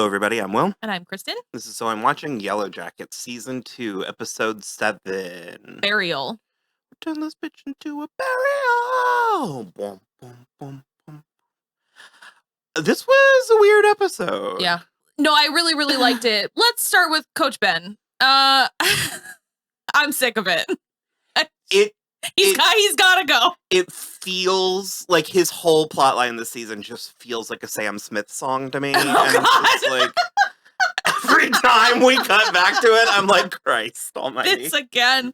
everybody. I'm Will. And I'm Kristen. This is So I'm Watching Yellowjackets, Season 2, Episode 7. Burial. Turn this bitch into a burial! Boom, boom, boom, boom. This was a weird episode. Yeah. No, I really, really liked it. Let's start with Coach Ben. I'm sick of it. He's gotta go. It feels like his whole plotline this season just feels like a Sam Smith song to me. Oh, and God. it's just like every time we cut back to it, I'm like, Christ almighty. This again.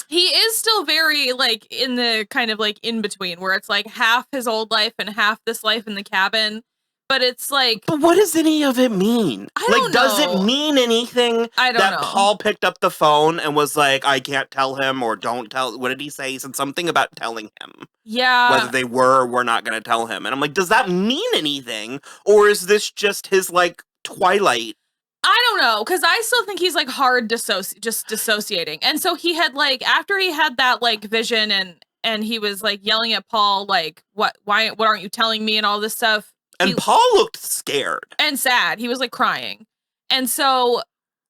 He is still very like in the kind of like in between where it's like half his old life and half this life in the cabin. But it's like, but what does any of it mean? I don't know. Does it mean anything I don't that know. Paul picked up the phone and was like, I can't tell him or don't tell? What did he say? He said something about telling him. Yeah. Whether they were or were not going to tell him. And I'm like, does that mean anything? Or is this just his like Twilight? I don't know, because I still think he's like hard just dissociating. And so he had like, after he had that like vision and he was like yelling at Paul, like, what aren't you telling me and all this stuff. And Paul looked scared. And sad. He was like crying. And so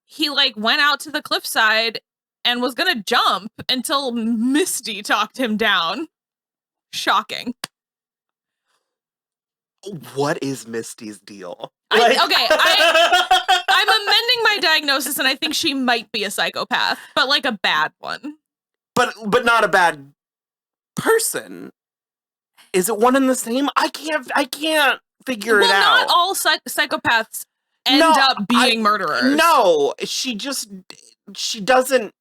he like went out to the cliffside and was going to jump until Misty talked him down. Shocking. What is Misty's deal? I'm amending my diagnosis and I think she might be a psychopath, but like a bad one. But not a bad person. Is it one and the same? I can't figure it out. Not all psychopaths end up being murderers. No, she doesn't.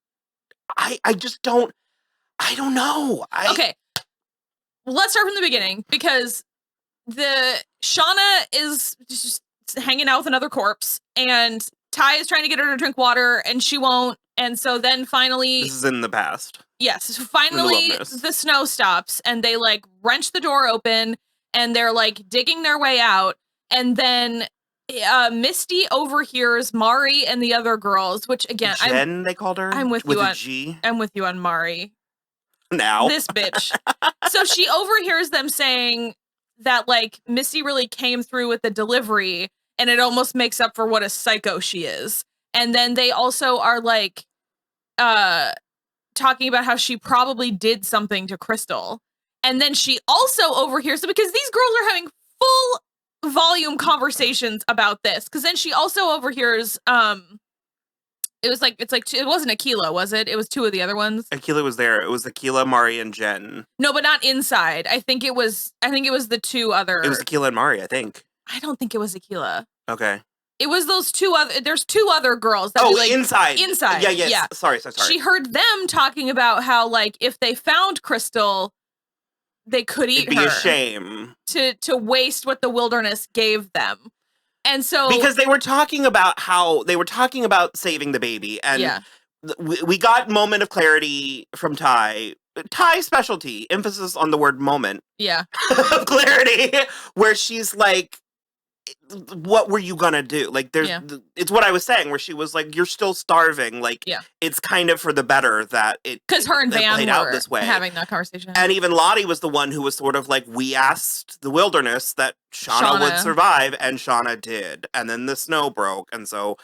I don't know. Okay, let's start from the beginning because the Shauna is just hanging out with another corpse and Ty is trying to get her to drink water and she won't. And so then finally, this is in the past. Yes. So finally the snow stops and they like wrench the door open and they're like digging their way out. And then Misty overhears Mari and the other girls, which again, Jen, they called her. I'm with you on a G. I'm with you on Mari. Now. This bitch. So she overhears them saying that like Misty really came through with the delivery and it almost makes up for what a psycho she is. And then they also are like talking about how she probably did something to Crystal. And then she also overhears it because these girls are having full volume conversations about this. Because then she also overhears it wasn't Aquila, was it? It was two of the other ones. Aquila was there. It was Aquila, Mari, and Jen. No, but not inside. I think it was the two other. It was Aquila and Mari, I think. I don't think it was Aquila. Okay. It was those two other. There's two other girls. That inside. Inside. Yeah. Yes. Yeah. Sorry. She heard them talking about how like if they found Crystal, they could eat her. It'd be a shame to waste what the wilderness gave them. And so because they were talking about saving the baby, and we got moment of clarity from Ty. Ty's specialty, emphasis on the word moment. Yeah. Of clarity, where she's like, what were you gonna do? Like, it's what I was saying, where she was like, you're still starving. Like, it's kind of for the better that it because her and Van played were out this way, having that conversation. And even Lottie was the one who was sort of like, we asked the wilderness that Shauna would survive, and Shauna did, and then the snow broke, and so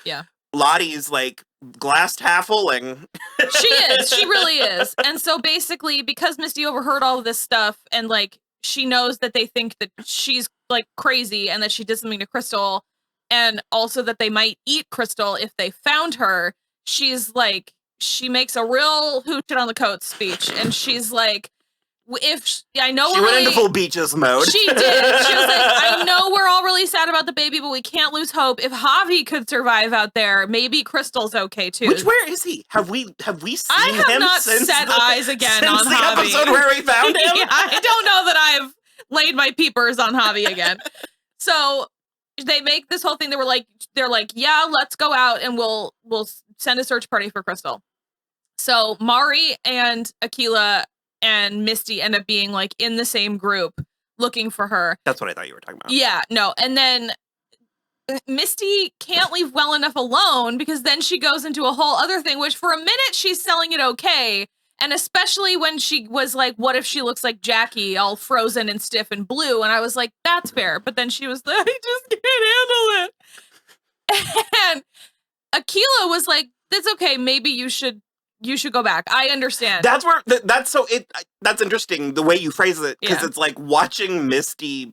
Lottie's like glass half fulling. She is. She really is. And so basically, because Misty overheard all of this stuff, and like she knows that they think that she's like crazy and that she did something to Crystal, and also that they might eat Crystal if they found her. She's like, she makes a real hooch it on the coat speech, and she's like, I know she went into full Beaches mode. She did. She was like, I know we're all really sad about the baby, but we can't lose hope. If Javi could survive out there, maybe Crystal's okay too. Where is he? Have we seen him? I have not set eyes again on Javi. Since the episode where we found him. I don't know that I've laid my peepers on Javi again. So they make this whole thing. They're like, yeah, let's go out and we'll send a search party for Crystal. So Mari and Aquila and Misty end up being like in the same group looking for her. That's what I thought you were talking about. Yeah, no. And then Misty can't leave well enough alone because then she goes into a whole other thing, which for a minute she's selling it okay. And especially when she was like, what if she looks like Jackie, all frozen and stiff and blue? And I was like, that's fair. But then she was like, I just can't handle it. And Akilah was like, that's okay. Maybe you should go back. I understand. That's where, that's interesting, the way you phrase it, because it's like watching Misty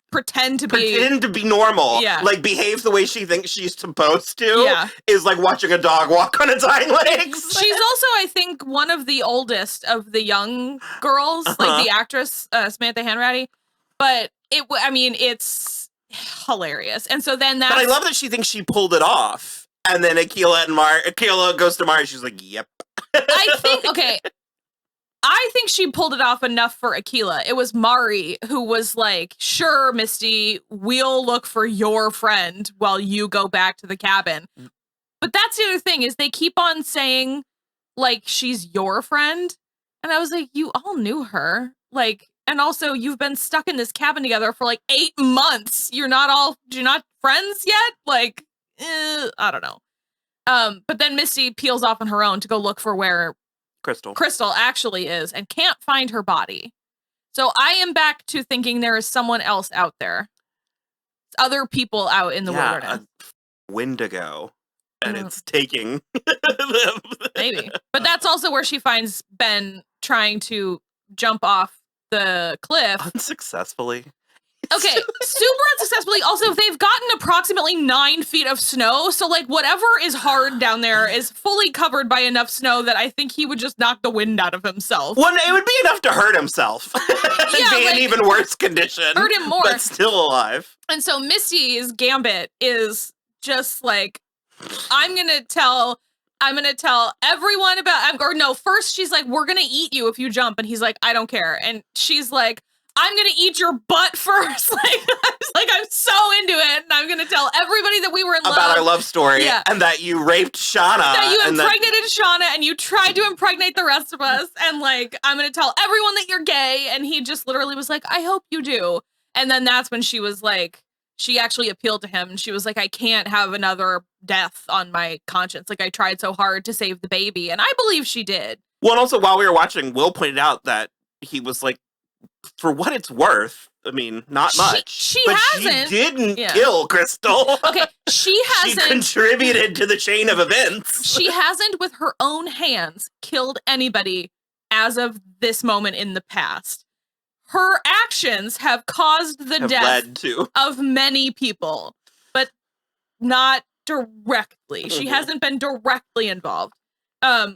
pretend to be normal, like behave the way she thinks she's supposed to, is like watching a dog walk on its hind legs. She's also, I think, one of the oldest of the young girls, like the actress Samantha Hanratty. But it's hilarious. And so then But I love that she thinks she pulled it off, and then Akilah goes to Mari. She's like, "Yep." I think she pulled it off enough for Akilah. It was Mari who was like, sure, Misty, we'll look for your friend while you go back to the cabin. But that's the other thing, is they keep on saying, like, she's your friend. And I was like, you all knew her. Like, and also you've been stuck in this cabin together for like 8 months. You're not friends yet? Like, I don't know. But then Misty peels off on her own to go look for where Crystal actually is and can't find her body. So I am back to thinking there is someone else out there. Other people out in the wilderness. Wendigo. And it's taking maybe. But that's also where she finds Ben trying to jump off the cliff. Unsuccessfully. Okay, super unsuccessfully. Also, they've gotten approximately 9 feet of snow, so like whatever is hard down there is fully covered by enough snow that I think he would just knock the wind out of himself. Well, it would be enough to hurt himself. Be in even worse condition. Hurt him more. But still alive. And so Misty's gambit is just like, I'm gonna tell everyone about, first she's like, we're gonna eat you if you jump, and he's like, I don't care. And she's like, I'm gonna eat your butt first. I'm so into it, and I'm gonna tell everybody that we were in love. About our love story, and that you raped Shauna. That you impregnated Shauna, and you tried to impregnate the rest of us, and like, I'm gonna tell everyone that you're gay, and he just literally was like, I hope you do. And then that's when she was like, she actually appealed to him, and she was like, I can't have another death on my conscience. Like, I tried so hard to save the baby, and I believe she did. Well, and also while we were watching, Will pointed out that he was like, for what it's worth, I mean, not much. She didn't kill Crystal. Okay, she hasn't. She contributed to the chain of events. She hasn't, with her own hands, killed anybody as of this moment in the past. Her actions have caused the death of many people, but not directly. She hasn't been directly involved.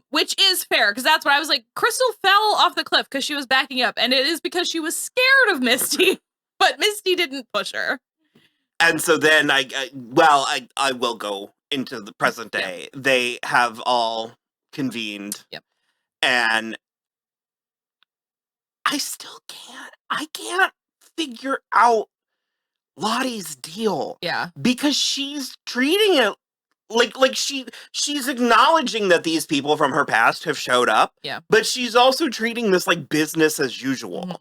Which is fair, because that's what I was like, Crystal fell off the cliff because she was backing up, and it is because she was scared of Misty, but Misty didn't push her. And so then I will go into the present day. Yep. They have all convened. Yep. And I can't figure out Lottie's deal. Yeah. Because she's treating it like she's acknowledging that these people from her past have showed up. Yeah. But she's also treating this like business as usual. Mm-hmm.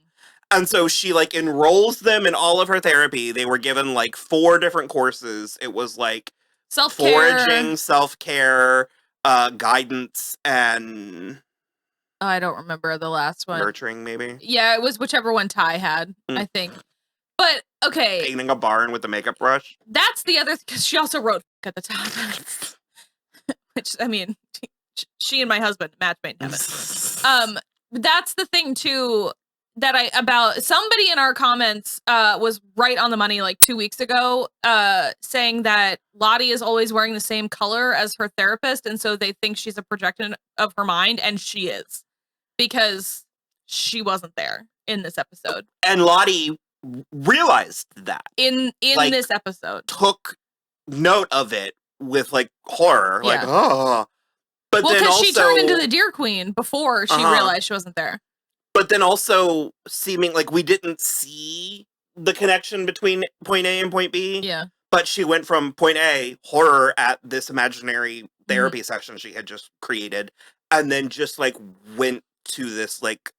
And so she like enrolls them in all of her therapy. They were given like 4 different courses. It was like self-care, foraging, self-care, guidance, and I don't remember the last one. Nurturing, maybe. Yeah, it was whichever one Ty had, I think. But okay, painting a barn with a makeup brush. That's the other, because she also wrote at the top, which I mean, she and my husband match made in heaven. That's the thing too that about somebody in our comments was right on the money like 2 weeks ago, saying that Lottie is always wearing the same color as her therapist, and so they think she's a projection of her mind, and she is, because she wasn't there in this episode. And Lottie realized that in like, this episode, took note of it with like horror, like oh. But then also she turned into the Deer Queen before she realized she wasn't there. But then also seeming like we didn't see the connection between point A and point B. Yeah. But she went from point A, horror at this imaginary therapy session she had just created, and then just like went to this like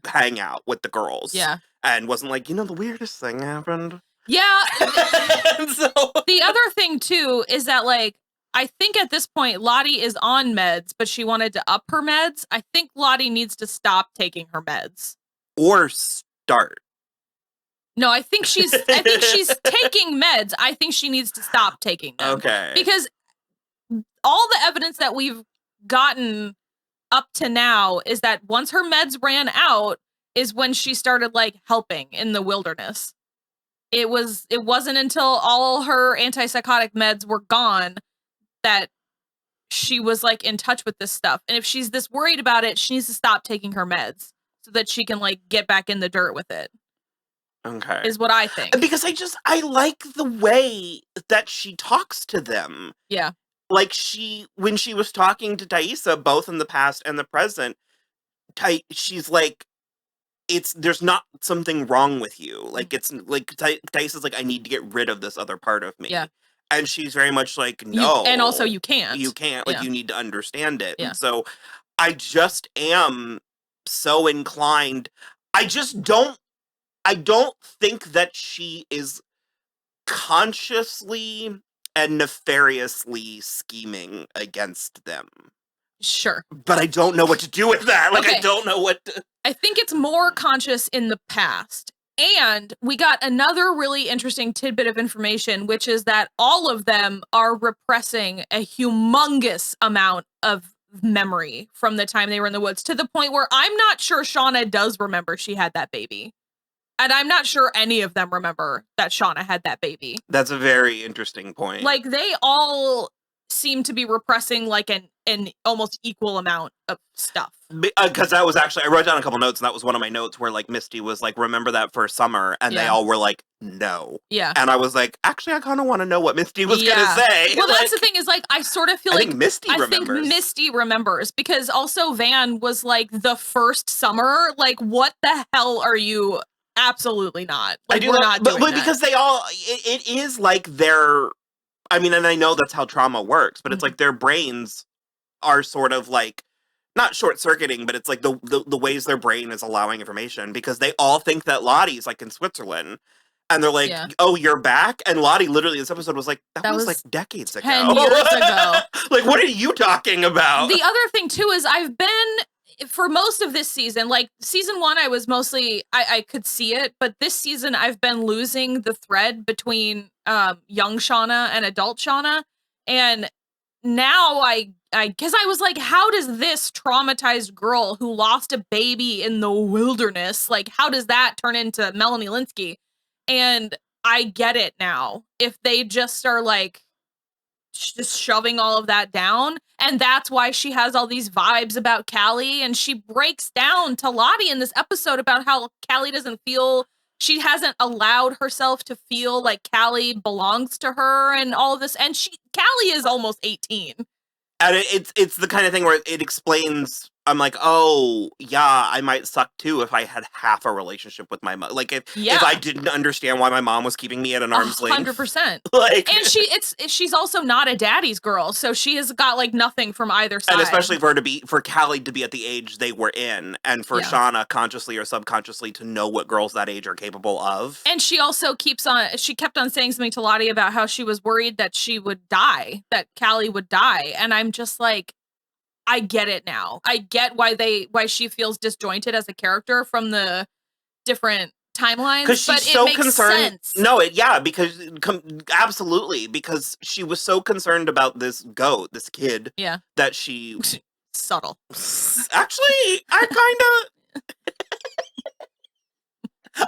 hangout with the girls. Yeah. And wasn't like, the weirdest thing happened. Yeah. So the other thing too is that like I think at this point, Lottie is on meds, but she wanted to up her meds. I think Lottie needs to stop taking her meds. Or start. No, I think she's taking meds. I think she needs to stop taking them. Okay. Because all the evidence that we've gotten up to now is that once her meds ran out is when she started like helping in the wilderness. It wasn't until all her antipsychotic meds were gone that she was like in touch with this stuff. And if she's this worried about it, she needs to stop taking her meds so that she can like get back in the dirt with it. Okay. Is what I think. Because I like the way that she talks to them. Yeah. Like when she was talking to Taissa, both in the past and the present, she's like, there's not something wrong with you. Like, it's like, Taissa's like, I need to get rid of this other part of me. Yeah. And she's very much like, no. And also you can't. You can't. Like, you need to understand it. Yeah. And so I just am so inclined. I don't think that she is consciously and nefariously scheming against them. Sure. But I don't know what to do with that. Like, okay. I don't know what to... I think it's more conscious in the past. And we got another really interesting tidbit of information, which is that all of them are repressing a humongous amount of memory from the time they were in the woods, to the point where I'm not sure Shauna does remember she had that baby. And I'm not sure any of them remember that Shauna had that baby. That's a very interesting point. Like, they all seem to be repressing like an almost equal amount of stuff. Because that was actually, I wrote down a couple notes, and that was one of my notes where like Misty was like, remember that first summer? And they all were like, no. Yeah. And I was like, actually, I kind of want to know what Misty was going to say. Well, that's the thing, is like, I sort of feel I think Misty remembers, because also Van was like, the first summer, like, what the hell are you? Absolutely not. Like, we're not doing that. Because they all, it is like their, I mean, and I know that's how trauma works, but it's like their brains are sort of like, not short-circuiting, but it's like the ways their brain is allowing information, because they all think that Lottie's like in Switzerland. And they're like, oh, you're back? And Lottie literally, this episode was like, that was like decades ago. 10 years ago. Like, what are you talking about? The other thing, too, is I've been, for most of this season, like season 1, I was mostly, I could see it. But this season, I've been losing the thread between young Shauna and adult Shauna. And now because I was like, how does this traumatized girl who lost a baby in the wilderness, like, how does that turn into Melanie Lynskey? And I get it now. If they just are like just shoving all of that down, and that's why she has all these vibes about Callie, and she breaks down to Lottie in this episode about how Callie doesn't feel, she hasn't allowed herself to feel like Callie belongs to her and all of this. And Callie is almost 18. And it's the kind of thing where it explains, I'm like, oh, yeah, I might suck too if I had half a relationship with my mom. Like, if I didn't understand why my mom was keeping me at an arm's length. 100%. Like, and she's also not a daddy's girl, so she has got like nothing from either side. And especially for Callie to be at the age they were in, and for Shauna consciously or subconsciously to know what girls that age are capable of. And she also she kept on saying something to Lottie about how she was worried that she would die, that Callie would die. And I'm just like, I get it now. I get why she feels disjointed as a character from the different timelines. Because she's so concerned. Sense. No, because absolutely, because she was so concerned about this goat, this kid. Yeah. That she subtle. Actually, I kind of.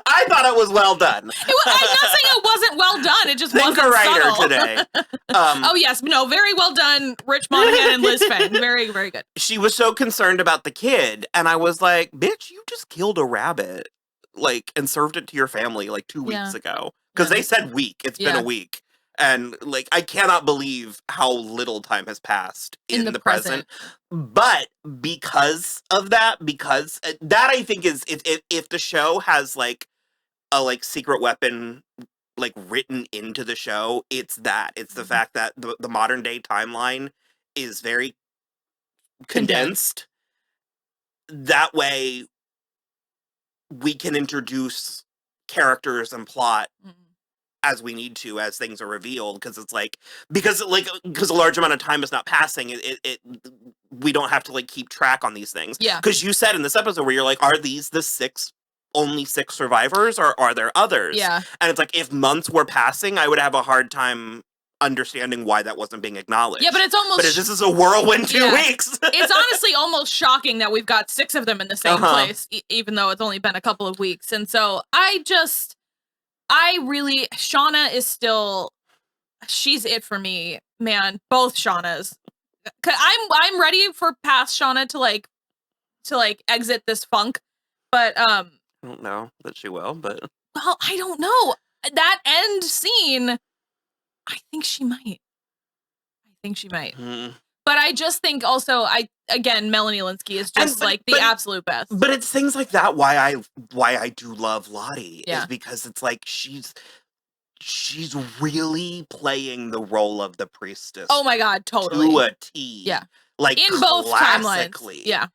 I thought it was well done. I'm not saying it wasn't well done. It just wasn't subtle. Today. Oh yes, no, very well done, Rich Monahan and Liz Fang. Very, very good. She was so concerned about the kid, and I was like, "Bitch, you just killed a rabbit, like, and served it to your family like 2 weeks ago." Because they said week. It's been a week, and like, I cannot believe how little time has passed in the present. But because of that, because that I think is if the show has like a secret weapon like written into the show, it's that. It's the fact that the modern day timeline is very condensed. That way we can introduce characters and plot as we need to as things are revealed, because a large amount of time is not passing, we don't have to like keep track on these things. Yeah. Because you said in this episode where you're like, are these the only 6 survivors, or are there others? Yeah. And it's like, if months were passing, I would have a hard time understanding why that wasn't being acknowledged. Yeah, but it's almost... But this is a whirlwind 2 weeks. It's honestly almost shocking that we've got 6 of them in the same place, even though it's only been a couple of weeks. And so Shauna is still, she's it for me, man. Both Shaunas. I'm ready for past Shauna to exit this funk, but I don't know that she will, but well, I don't know. That end scene, I think she might. Mm. But I just think also, Melanie Lynskey is just the absolute best. But it's things like that why I do love Lottie, is because it's like she's really playing the role of the priestess. Oh my God, totally. To a T. Yeah. Like in both timelines. Yeah.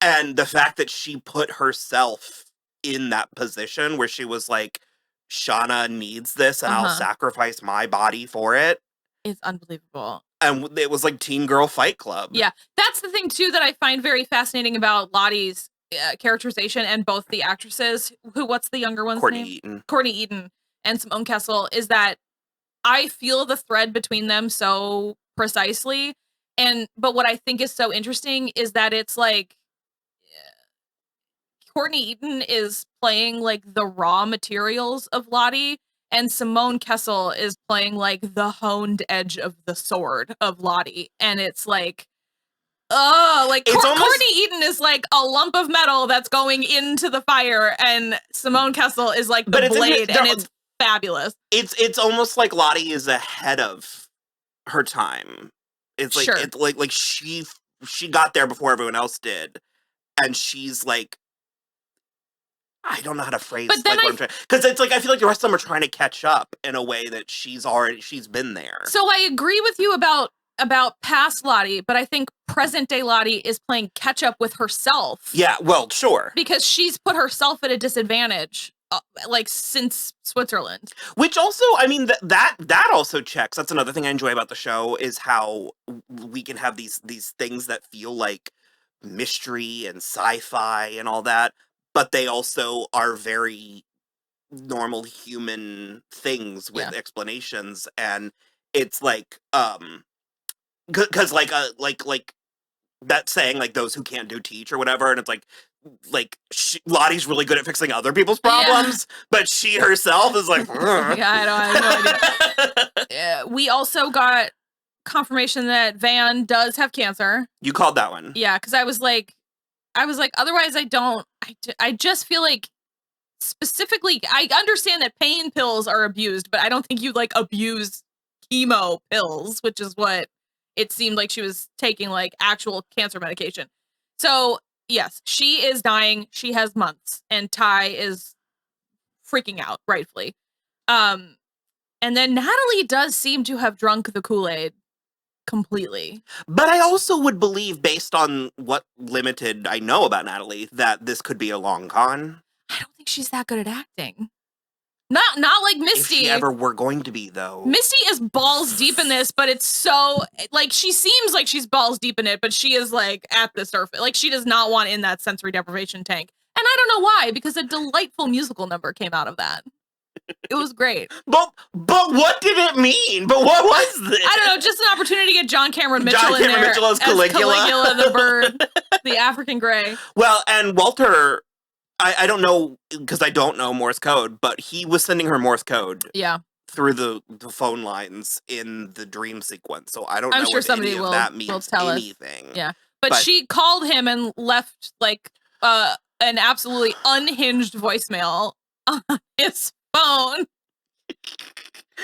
And the fact that she put herself in that position where she was like, Shauna needs this and I'll sacrifice my body for it. It's unbelievable. And it was like Teen Girl Fight Club. Yeah. That's the thing, too, that I find very fascinating about Lottie's characterization, and both the actresses, what's the younger one's name? Courtney Eaton and Simone Kessel, is that I feel the thread between them so precisely. But what I think is so interesting is that it's like Courtney Eaton is playing like the raw materials of Lottie, and Simone Kessel is playing like the honed edge of the sword of Lottie. And it's like, Courtney Eaton is like a lump of metal that's going into the fire, and Simone Kessel is like the blade, and it's fabulous. It's almost like Lottie is ahead of her time. It's like, it's like she got there before everyone else did, and she's like, I don't know how to phrase because it's like I feel like the rest of them are trying to catch up in a way that she's been there. So I agree with you about past Lottie, but I think present day Lottie is playing catch up with herself. Yeah, well, sure, because she's put herself at a disadvantage, since Switzerland. Which also, I mean, that also checks. That's another thing I enjoy about the show, is how we can have these things that feel like mystery and sci-fi and all that, but they also are very normal human things with explanations. And it's like, because like that saying, like, those who can't do teach or whatever, and it's like Lottie's really good at fixing other people's problems, but she herself is like, I have no idea. We also got confirmation that Van does have cancer. You called that one. Yeah, because I was like, otherwise I just feel like, specifically, I understand that pain pills are abused, but I don't think you like abuse chemo pills, which is what it seemed like she was taking, like actual cancer medication. So yes, she is dying. She has months, and Ty is freaking out, rightfully. And then Natalie does seem to have drunk the Kool-Aid completely. But I also would believe, based on what limited I know about Natalie, that this could be a long con. I don't think she's that good at acting. Not like Misty. If she ever were going to be, though. Misty is balls deep in this, but it's so, like, she seems like she's balls deep in it, but she is, like, at the surface. Like, she does not want in that sensory deprivation tank. And I don't know why, because a delightful musical number came out of that. It was great. But what did it mean? But what was this? I don't know, just an opportunity to get John Cameron Mitchell in there. Mitchell as Caligula, the bird, the African gray. Well, and Walter, I don't know, because I don't know Morse code, but he was sending her Morse code. Yeah. Through the phone lines in the dream sequence. So I don't know I'm sure if somebody any of will, that means will tell anything. Us. Yeah. But she called him and left like an absolutely unhinged voicemail on his phone.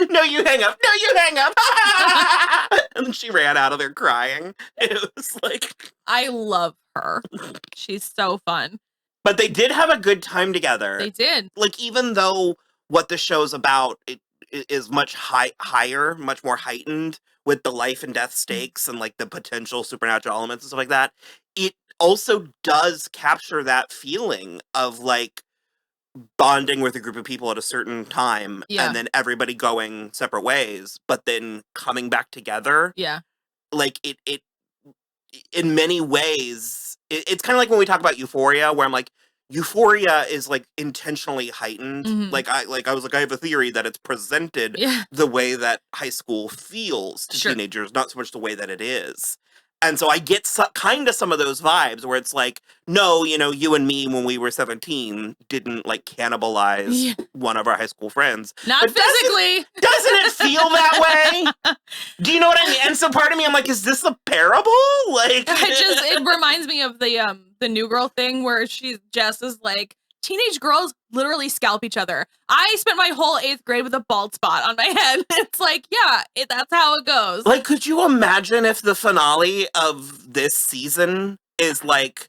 No, you hang up. No, you hang up. And then she ran out of there crying. It was like, I love her. She's so fun. But they did have a good time together. They did. Like, even though what the show's about it is much higher, much more heightened with the life and death stakes and like the potential supernatural elements and stuff like that, it also does capture that feeling of like bonding with a group of people at a certain time and then everybody going separate ways, but then coming back together. Yeah. Like it in many ways, it's kind of like when we talk about Euphoria, where I'm like, Euphoria is like intentionally heightened. Mm-hmm. I was like, I have a theory that it's presented the way that high school feels to teenagers, not so much the way that it is. And so I get kind of some of those vibes where it's like, no, you know, you and me when we were 17 didn't like cannibalize one of our high school friends. Not but physically. Doesn't it feel that way? Do you know what I mean? And so part of me, I'm like, is this a parable? Like, it reminds me of the New Girl thing where Jess is like, teenage girls literally scalp each other. I spent my whole 8th grade with a bald spot on my head. It's like, that's how it goes. Like, could you imagine if the finale of this season is like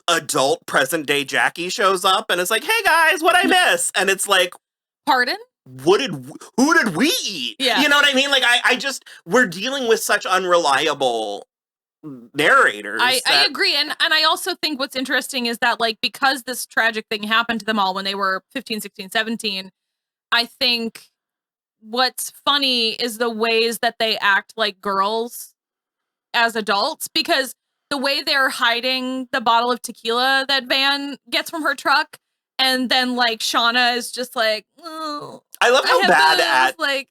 adult present day Jackie shows up and it's like, hey guys, what I miss? And it's like, pardon? Who did we eat? Yeah. You know what I mean? Like, we're dealing with such unreliable narrators. I agree. And I also think what's interesting is that, like, because this tragic thing happened to them all when they were 15, 16, 17, I think what's funny is the ways that they act like girls as adults, because the way they're hiding the bottle of tequila that Van gets from her truck, and then like Shauna is just like, oh, I love how bad at like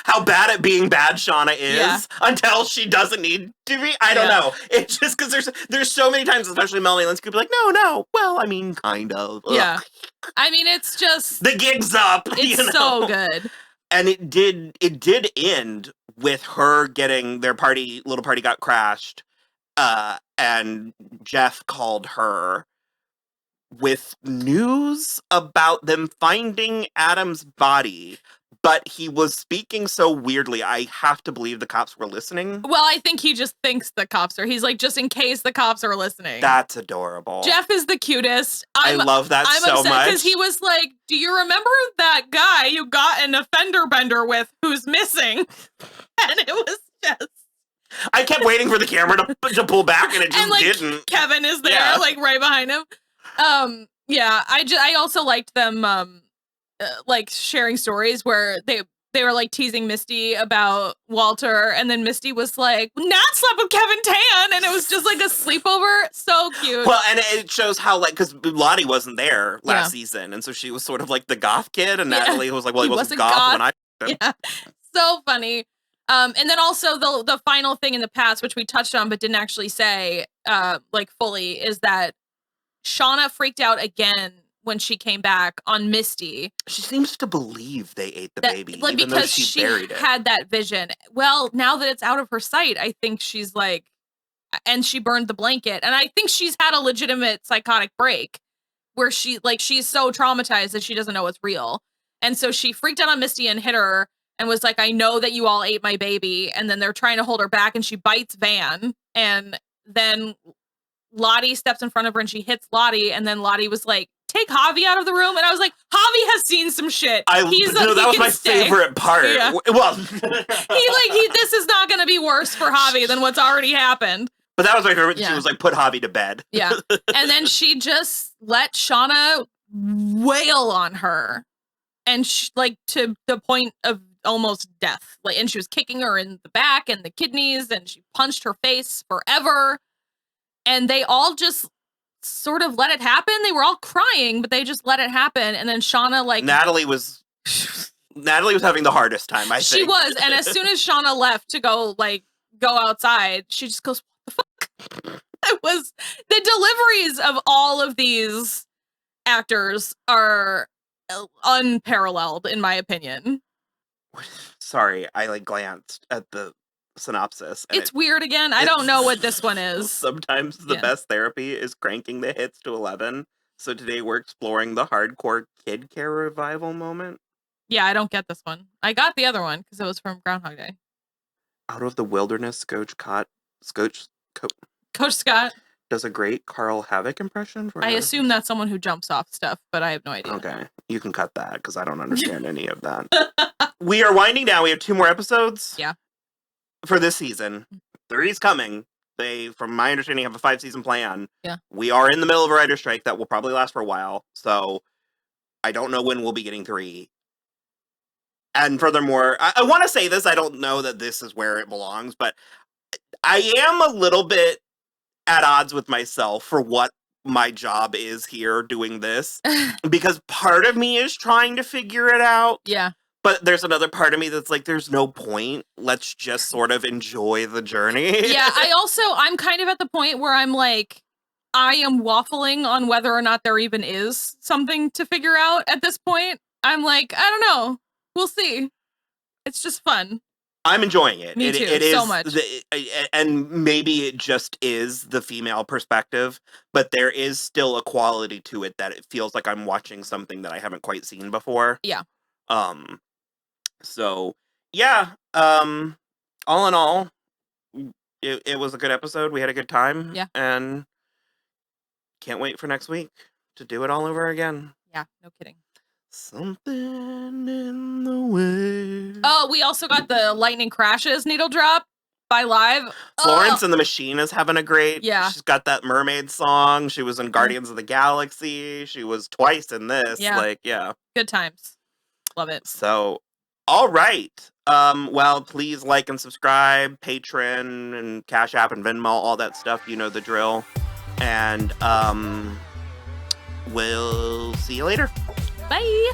how bad at being bad Shauna is until she doesn't need to be. I don't know. It's just because there's so many times, especially Melanie Lynskey, be like, no. Well, I mean, kind of. Ugh. Yeah. I mean, it's just the gig's up. It's so good. And it did end with her getting their little party got crashed. And Jeff called her with news about them finding Adam's body, but he was speaking so weirdly. I have to believe the cops were listening. Well, I think he just thinks the cops are. He's like, just in case the cops are listening. That's adorable. Jeff is the cutest. I love that so much. I'm upset because he was like, do you remember that guy you got in a fender bender with who's missing? And it was just... I kept waiting for the camera to pull back, and it just didn't. Kevin is there, like right behind him. I also liked them like sharing stories where they were like teasing Misty about Walter, and then Misty was like, Nat slept with Kevin Tan, and it was just like a sleepover. So cute. Well, and it shows how, like, because Lottie wasn't there last season, and so she was sort of like the goth kid, and Natalie was like, well, he wasn't goth when I him. Yeah. So funny. And then also the final thing in the past, which we touched on but didn't actually say like fully, is that Shauna freaked out again when she came back on Misty. She seems to believe they ate the baby, like, even because though she buried it. Had that vision. Well, now that it's out of her sight, I think she's like, and she burned the blanket. And I think she's had a legitimate psychotic break where she's so traumatized that she doesn't know it's real. And so she freaked out on Misty and hit her and was like, I know that you all ate my baby. And then they're trying to hold her back, and she bites Van. And then Lottie steps in front of her and she hits Lottie. And then Lottie was like, take Javi out of the room. And I was like, Javi has seen some shit. That was my favorite part. Yeah. Well, this is not going to be worse for Javi than what's already happened. But that was my favorite. Yeah. She was like, put Javi to bed. Yeah. And then she just let Shauna wail on her. And like to the point of almost death. Like, and she was kicking her in the back and the kidneys, and she punched her face forever. And they all just sort of let it happen. They were all crying, but they just let it happen. And then Shauna, like, Natalie was having the hardest time, I think. She was. And as soon as Shauna left to go outside, she just goes, what the fuck? It was the deliveries of all of these actors are unparalleled, in my opinion. Sorry, I glanced at the synopsis. It's weird again. I don't know what this one is. Sometimes the best therapy is cranking the hits to 11. So today we're exploring the hardcore kid care revival moment. Yeah, I don't get this one. I got the other one because it was from Groundhog Day. Out of the Wilderness, Coach Scott does a great Carl Havoc impression. I assume that's someone who jumps off stuff, but I have no idea. Okay, you can cut that because I don't understand any of that. We are winding down. We have 2 more episodes. Yeah. For this season. 3's coming. They, from my understanding, have a 5-season plan. Yeah. We are in the middle of a writer's strike that will probably last for a while. So I don't know when we'll be getting 3. And furthermore, I want to say this. I don't know that this is where it belongs, but I am a little bit at odds with myself for what my job is here doing this. Because part of me is trying to figure it out. Yeah. But there's another part of me that's like, there's no point. Let's just sort of enjoy the journey. Yeah, I'm kind of at the point where I'm like, I am waffling on whether or not there even is something to figure out at this point. I'm like, I don't know. We'll see. It's just fun. I'm enjoying it. Me too, it so is much. And maybe it just is the female perspective, but there is still a quality to it that it feels like I'm watching something that I haven't quite seen before. Yeah. So yeah. All in all, it was a good episode. We had a good time. Yeah. And can't wait for next week to do it all over again. Yeah, no kidding. Something in the way. Oh, we also got the Lightning Crashes needle drop by Live. Florence and the Machine is having a great. Yeah. She's got that mermaid song. She was in Guardians of the Galaxy. She was twice in this. Yeah. Like, yeah. Good times. Love it. So, all right. Well, please like and subscribe, Patreon and Cash App and Venmo, all that stuff. You know the drill. And we'll see you later. Bye.